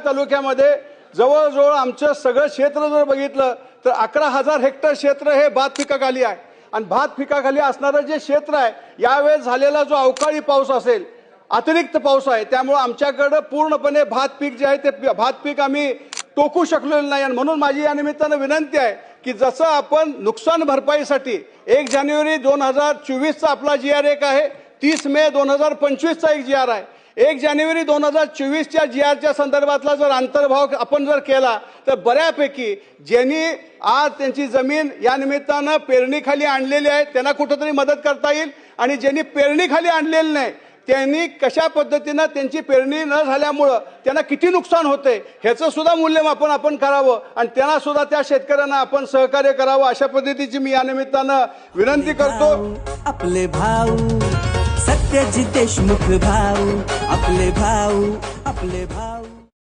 तालुक्यामध्ये जवळजवळ आमचं सगळं क्षेत्र जर बघितलं तर 11,000 हेक्टर क्षेत्र हे भात पिकाखाली आहे आणि भात पिकाखाली असणारं जे क्षेत्र आहे यावेळेस झालेला जो अवकाळी पाऊस असेल अतिरिक्त पाऊस आहे त्यामुळे आमच्याकडे पूर्णपणे भात पीक जे आहे ते भात पीक आम्ही टोकू शकलेलो नाही आणि म्हणून माझी या निमित्तानं विनंती आहे की जसं आपण नुकसान भरपाईसाठी 1 जानेवारी 2024 चा आपला GR1 आहे 30 मे 2025 चा एक GR आहे 1 जानेवारी 2024 च्या GRच्या संदर्भातला जर अंतर्भाव आपण जर केला तर बऱ्यापैकी ज्यांनी आज त्यांची जमीन या निमित्तानं पेरणीखाली आणलेली आहे त्यांना कुठेतरी मदत करता येईल आणि ज्यांनी पेरणीखाली आणलेली नाही त्यांनी कशा पद्धतीनं त्यांची पेरणी न झाल्यामुळं त्यांना किती नुकसान होते ह्याचं सुद्धा मूल्यमापन आपण करावं आणि त्यांना सुद्धा त्या शेतकऱ्यांना आपण सहकार्य करावं अशा पद्धतीची मी या निमित्तानं विनंती करतो। आपले भाऊ सत्यजित देशमुख भाऊ आपले भाऊ